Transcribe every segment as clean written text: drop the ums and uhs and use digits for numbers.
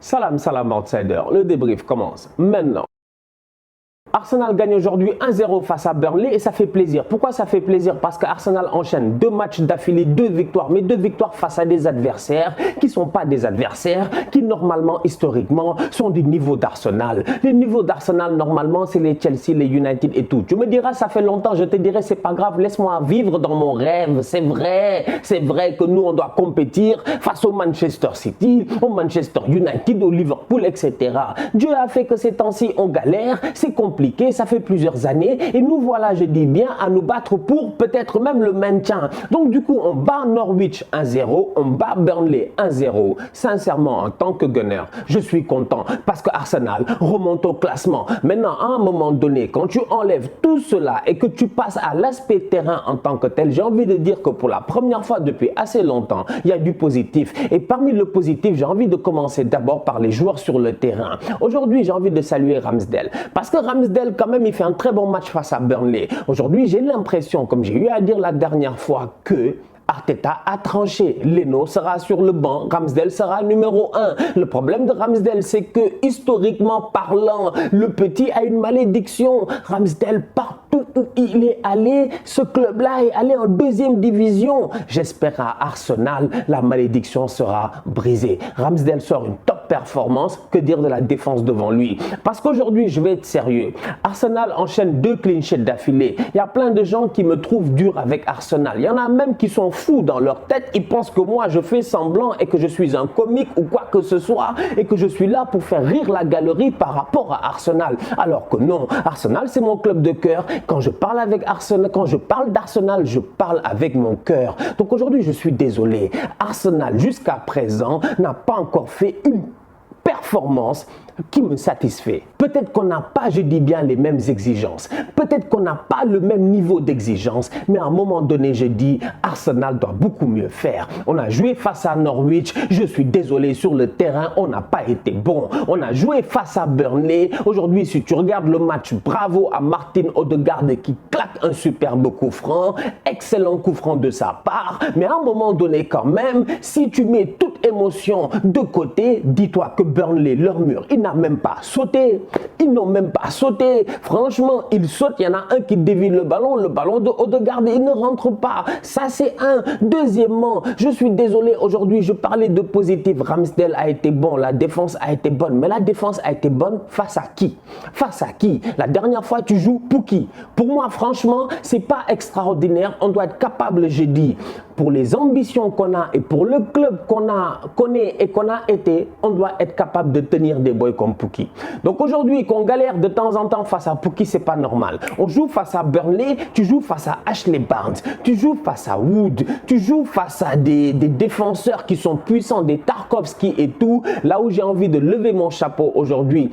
Salam, salam outsider, le débrief commence maintenant. Arsenal gagne aujourd'hui 1-0 face à Burnley et ça fait plaisir. Pourquoi ça fait plaisir? Parce qu'Arsenal enchaîne 2 matchs d'affilée, 2 victoires, mais 2 victoires face à des adversaires qui ne sont pas des adversaires, qui normalement, historiquement, sont du niveau d'Arsenal. Le niveau d'Arsenal, normalement, c'est les Chelsea, les United et tout. Tu me diras, ça fait longtemps, je te dirai, c'est pas grave, laisse-moi vivre dans mon rêve. C'est vrai que nous, on doit compétir face au Manchester City, au Manchester United, au Liverpool, etc. Dieu a fait que ces temps-ci, on galère, c'est compliqué. Ça fait plusieurs années et nous voilà, je dis bien, à nous battre pour peut-être même le maintien. Donc du coup, on bat Norwich 1-0, on bat Burnley 1-0. Sincèrement, en tant que gunner, je suis content parce que Arsenal remonte au classement. Maintenant, à un moment donné, quand tu enlèves tout cela et que tu passes à l'aspect terrain en tant que tel, j'ai envie de dire que pour la première fois depuis assez longtemps, il y a du positif. Et parmi le positif, j'ai envie de commencer d'abord par les joueurs sur le terrain. Aujourd'hui, j'ai envie de saluer Ramsdale parce que Ramsdale, quand même, il fait un très bon match face à Burnley. Aujourd'hui, j'ai l'impression, comme j'ai eu à dire la dernière fois, que Arteta a tranché. Leno sera sur le banc, Ramsdale sera numéro 1. Le problème de Ramsdale, c'est que historiquement parlant, le petit a une malédiction. Ramsdale, partout où il est allé, ce club-là est allé en 2e division. J'espère à Arsenal, la malédiction sera brisée. Ramsdale sort une top performance, que dire de la défense devant lui? Parce qu'aujourd'hui, je vais être sérieux. Arsenal enchaîne 2 clean sheets d'affilée. Il y a plein de gens qui me trouvent dur avec Arsenal. Il y en a même qui sont fous dans leur tête. Ils pensent que moi, je fais semblant et que je suis un comique ou quoi que ce soit et que je suis là pour faire rire la galerie par rapport à Arsenal. Alors que non, Arsenal, c'est mon club de cœur. Quand je parle avec Arsenal, quand je parle d'Arsenal, je parle avec mon cœur. Donc aujourd'hui, je suis désolé. Arsenal, jusqu'à présent, n'a pas encore fait une performance qui me satisfait. Peut-être qu'on n'a pas, je dis bien, les mêmes exigences. Peut-être qu'on n'a pas le même niveau d'exigence. Mais à un moment donné, je dis, Arsenal doit beaucoup mieux faire. On a joué face à Norwich. Je suis désolé, sur le terrain, on n'a pas été bon. On a joué face à Burnley. Aujourd'hui, si tu regardes le match, bravo à Martin Odegaard qui claque un superbe coup franc. Excellent coup franc de sa part. Mais à un moment donné, quand même, si tu mets toute émotion de côté, dis-toi que Burnley, leur mur, il n'a même pas sauté. Ils n'ont même pas sauté. Franchement, ils sautent. Il y en a un qui dévie le ballon de Odegaard, il ne rentre pas. Ça, c'est un. Deuxièmement, je suis désolé, aujourd'hui, je parlais de positif. Ramsdale a été bon, la défense a été bonne. Mais la défense a été bonne face à qui? Face à qui? La dernière fois, tu joues pour qui? Pour moi, franchement, c'est pas extraordinaire. On doit être capable, j'ai dit, pour les ambitions qu'on a et pour le club qu'on est et qu'on a été, on doit être capable de tenir des boys comme Pukki. Donc aujourd'hui, qu'on galère de temps en temps face à Pukki, c'est pas normal. On joue face à Burnley, tu joues face à Ashley Barnes, tu joues face à Wood, tu joues face à des défenseurs qui sont puissants, des Tarkowski et tout. Là où j'ai envie de lever mon chapeau aujourd'hui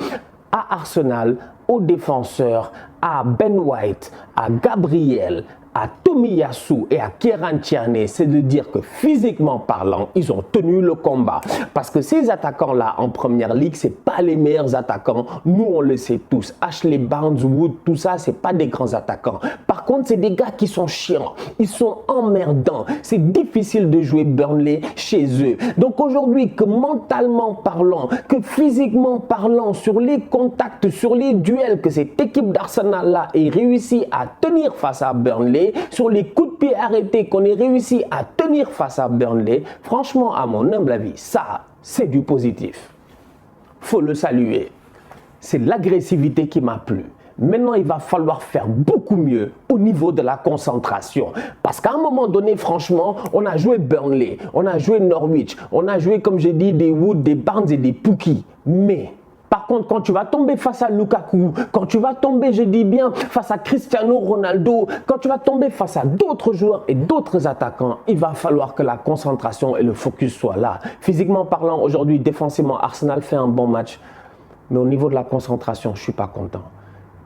à Arsenal, aux défenseurs, à Ben White, à Gabriel, à Tomiyasu et à Kieran Tierney, c'est de dire que physiquement parlant, ils ont tenu le combat. Parce que ces attaquants-là en première ligue, c'est pas les meilleurs attaquants. Nous, on le sait tous. Ashley Barnes, Wood, tout ça, c'est pas des grands attaquants. Par contre, c'est des gars qui sont chiants. Ils sont emmerdants. C'est difficile de jouer Burnley chez eux. Donc aujourd'hui, que mentalement parlant, que physiquement parlant, sur les contacts, sur les duels, que cette équipe d'Arsenal-là ait réussi à tenir face à Burnley, sur les coups de pied arrêtés qu'on ait réussi à tenir face à Burnley, franchement, à mon humble avis, ça, c'est du positif. Faut le saluer. C'est l'agressivité qui m'a plu. Maintenant, il va falloir faire beaucoup mieux au niveau de la concentration. Parce qu'à un moment donné, franchement, on a joué Burnley, on a joué Norwich, on a joué, comme j'ai dit, des Wood, des Barnes et des Pukki. Mais par contre, quand tu vas tomber face à Lukaku, quand tu vas tomber, je dis bien, face à Cristiano Ronaldo, quand tu vas tomber face à d'autres joueurs et d'autres attaquants, il va falloir que la concentration et le focus soient là. Physiquement parlant, aujourd'hui, défensivement, Arsenal fait un bon match. Mais au niveau de la concentration, je ne suis pas content.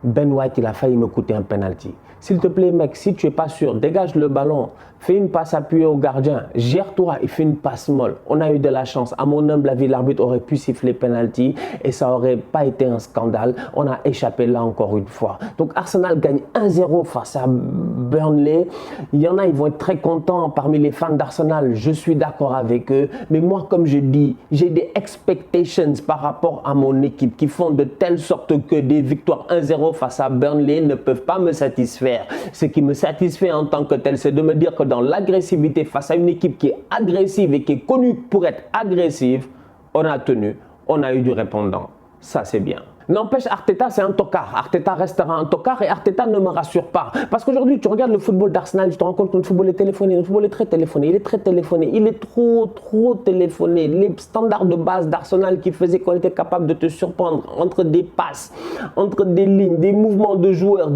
Ben White, il a failli me coûter un penalty. S'il te plaît, mec, si tu n'es pas sûr, dégage le ballon, fais une passe appuyée au gardien, gère-toi et fais une passe molle. On a eu de la chance. À mon humble avis, l'arbitre aurait pu siffler penalty et ça n'aurait pas été un scandale. On a échappé là encore une fois. Donc Arsenal gagne 1-0 face à Burnley. Il y en a, ils vont être très contents parmi les fans d'Arsenal. Je suis d'accord avec eux. Mais moi, comme je dis, j'ai des expectations par rapport à mon équipe qui font de telle sorte que des victoires 1-0 face à Burnley ne peuvent pas me satisfaire. Ce qui me satisfait en tant que tel, c'est de me dire que dans l'agressivité face à une équipe qui est agressive et qui est connue pour être agressive, on a tenu, on a eu du répondant. Ça, c'est bien. N'empêche, Arteta, c'est un tocard. Arteta restera un tocard et Arteta ne me rassure pas. Parce qu'aujourd'hui, tu regardes le football d'Arsenal, tu te rends compte que le football est téléphoné. Le football est très téléphoné. Il est très téléphoné. Il est trop téléphoné. Les standards de base d'Arsenal qui faisaient qu'on était capable de te surprendre entre des passes, entre des lignes, des mouvements de joueurs,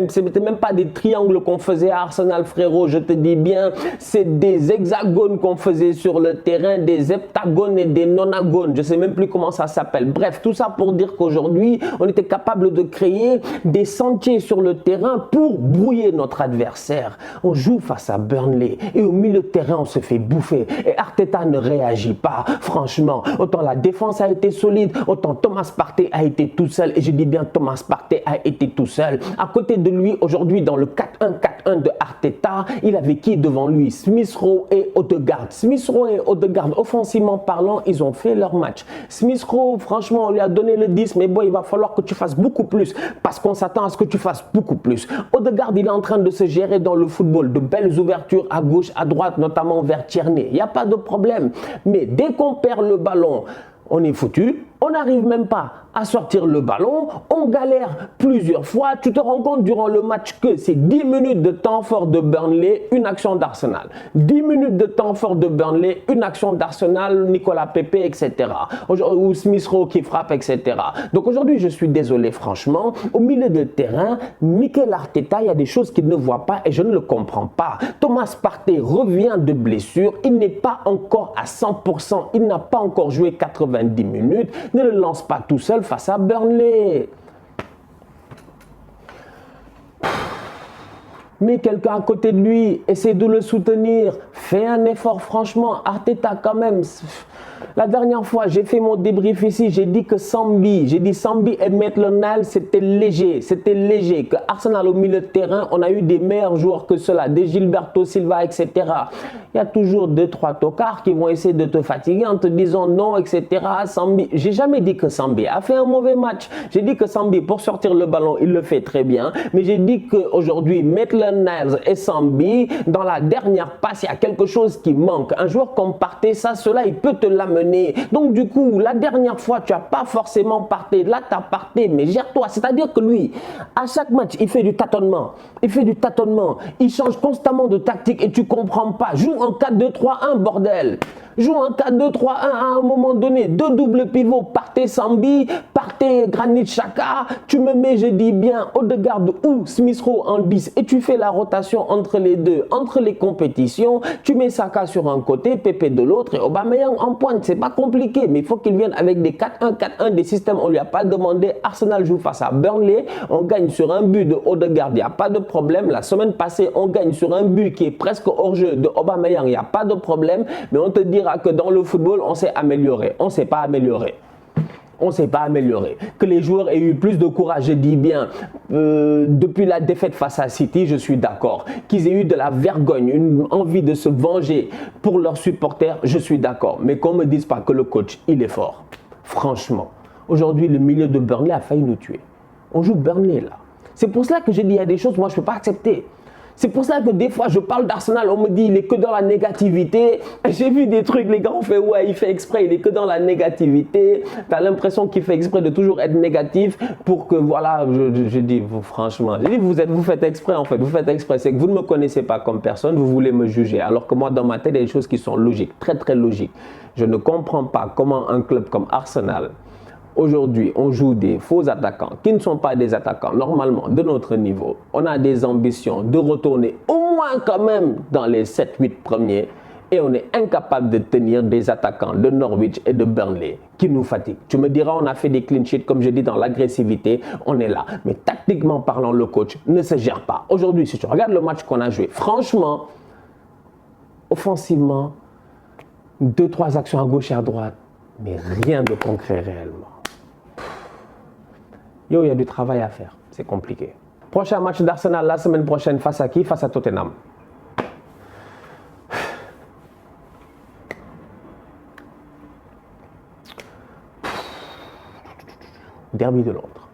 c'était même pas des triangles qu'on faisait à Arsenal, frérot. Je te dis bien, c'est des hexagones qu'on faisait sur le terrain, des heptagones et des nonagones. Je sais même plus comment ça s'appelle. Bref, tout ça pour dire qu'aujourd'hui, on était capable de créer des sentiers sur le terrain pour brouiller notre adversaire. On joue face à Burnley et au milieu de terrain, on se fait bouffer. Et Arteta ne réagit pas. Franchement, autant la défense a été solide, autant Thomas Partey a été tout seul. Et je dis bien Thomas Partey a été tout seul. À côté de lui, aujourd'hui, dans le 4-1-4-1 de Arteta, il avait qui devant lui? Smith Rowe et Odegaard. Smith Rowe et Odegaard, offensivement parlant, ils ont fait leur match. Smith Rowe, franchement, on lui a donné le 10, mais bon, il va falloir que tu fasses beaucoup plus parce qu'on s'attend à ce que tu fasses beaucoup plus. Odegaard, il est en train de se gérer dans le football, de belles ouvertures à gauche, à droite, notamment vers Tierney. Il n'y a pas de problème. Mais dès qu'on perd le ballon, on est foutu. On n'arrive même pas à sortir le ballon, on galère plusieurs fois. Tu te rends compte durant le match que c'est 10 minutes de temps fort de Burnley, une action d'Arsenal. 10 minutes de temps fort de Burnley, une action d'Arsenal, Nicolas Pepe, etc. Ou Smith Rowe qui frappe, etc. Donc aujourd'hui, je suis désolé, franchement. Au milieu de terrain, Mikel Arteta, il y a des choses qu'il ne voit pas et je ne le comprends pas. Thomas Partey revient de blessure. Il n'est pas encore à 100%. Il n'a pas encore joué 90 minutes. Ne le lance pas tout seul face à Burnley. Mais quelqu'un à côté de lui, essaie de le soutenir. Fais un effort, franchement. Arteta, quand même. La dernière fois, j'ai fait mon débrief ici, j'ai dit que Sambi et Maitland-Niles, c'était léger. C'était léger. Que Arsenal au milieu de terrain, on a eu des meilleurs joueurs que cela, des Gilberto Silva, etc. Il y a toujours 2-3 tocards qui vont essayer de te fatiguer en te disant non, etc. Sambi, j'ai jamais dit que Sambi a fait un mauvais match. J'ai dit que Sambi, pour sortir le ballon, il le fait très bien. Mais j'ai dit qu'aujourd'hui, Maitland-Niles et Sambi, dans la dernière passe, il y a quelque chose qui manque. Un joueur comme Partey, cela, il peut te l'amener. Donc du coup, la dernière fois, tu n'as pas forcément Partey. Là, tu as Partey, mais gère-toi. C'est-à-dire que lui, à chaque match, il fait du tâtonnement. Il change constamment de tactique et tu ne comprends pas. Joue en 4-2-3-1, bordel. Joue en 4-2-3-1 à un moment donné. 2 doubles pivots, Partey Sambi, Partey Granit Xhaka. Tu me mets, je dis bien, Odegaard ou Smith Rowe en 10 et tu fais la rotation entre les deux, entre les compétitions. Tu mets Saka sur un côté, Pepe de l'autre et Aubameyang en pointe. C'est pas compliqué, mais il faut qu'il vienne avec des 4-1-4-1, des systèmes. On lui a pas demandé. Arsenal joue face à Burnley. On gagne sur un but de Odegaard. Il n'y a pas de problème. La semaine passée, on gagne sur un but qui est presque hors jeu de Aubameyang. Il n'y a pas de problème. Mais on te dira que dans le football, on s'est amélioré. On ne s'est pas amélioré. On ne s'est pas amélioré. Que les joueurs aient eu plus de courage, je dis bien, depuis la défaite face à City, je suis d'accord. Qu'ils aient eu de la vergogne, une envie de se venger pour leurs supporters, je suis d'accord. Mais qu'on ne me dise pas que le coach, il est fort. Franchement, aujourd'hui, le milieu de Burnley a failli nous tuer. On joue Burnley là. C'est pour cela que j'ai dit, il y a des choses, moi, je ne peux pas accepter. C'est pour ça que des fois, je parle d'Arsenal, on me dit, il est que dans la négativité. J'ai vu des trucs, les gars ont fait, ouais, il fait exprès, il est que dans la négativité. Tu as l'impression qu'il fait exprès de toujours être négatif pour que, voilà, je dis, vous, franchement, je dis, vous faites exprès, en fait, vous faites exprès. C'est que vous ne me connaissez pas comme personne, vous voulez me juger. Alors que moi, dans ma tête, il y a des choses qui sont logiques, très, très logiques. Je ne comprends pas comment un club comme Arsenal, aujourd'hui, on joue des faux attaquants qui ne sont pas des attaquants normalement de notre niveau. On a des ambitions de retourner au moins quand même dans les 7-8 premiers. Et on est incapable de tenir des attaquants de Norwich et de Burnley qui nous fatiguent. Tu me diras, on a fait des clean sheets, comme je dis, dans l'agressivité, on est là. Mais tactiquement parlant, le coach ne se gère pas. Aujourd'hui, si tu regardes le match qu'on a joué, franchement, offensivement, 2-3 actions à gauche et à droite, mais rien de concret réellement. Yo, il y a du travail à faire, c'est compliqué. Prochain match d'Arsenal la semaine prochaine, face à qui? Face à Tottenham. Derby de Londres.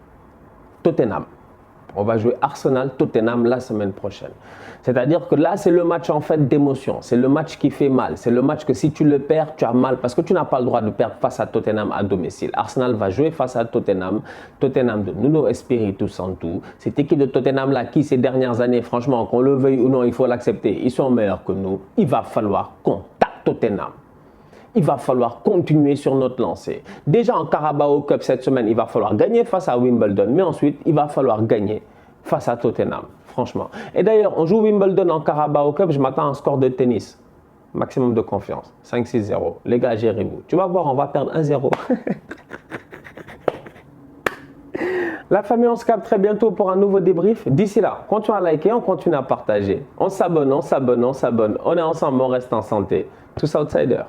Tottenham. On va jouer Arsenal-Tottenham la semaine prochaine. C'est-à-dire que là, c'est le match en fait d'émotion. C'est le match qui fait mal. C'est le match que si tu le perds, tu as mal parce que tu n'as pas le droit de perdre face à Tottenham à domicile. Arsenal va jouer face à Tottenham. Tottenham de Nuno Espirito Santo. Cette équipe de Tottenham là qui ces dernières années, franchement, qu'on le veuille ou non, il faut l'accepter. Ils sont meilleurs que nous. Il va falloir qu'on tape Tottenham. Il va falloir continuer sur notre lancée. Déjà en Carabao Cup cette semaine, il va falloir gagner face à Wimbledon. Mais ensuite, il va falloir gagner face à Tottenham, franchement. Et d'ailleurs, on joue Wimbledon en Carabao Cup, je m'attends à un score de tennis. Maximum de confiance, 5-6-0. Les gars, gérez-vous. Tu vas voir, on va perdre 1-0. La famille, on se capte très bientôt pour un nouveau débrief. D'ici là, continue à liker, on continue à partager. On s'abonne, on s'abonne, on s'abonne. On est ensemble, on reste en santé. Tous outsiders.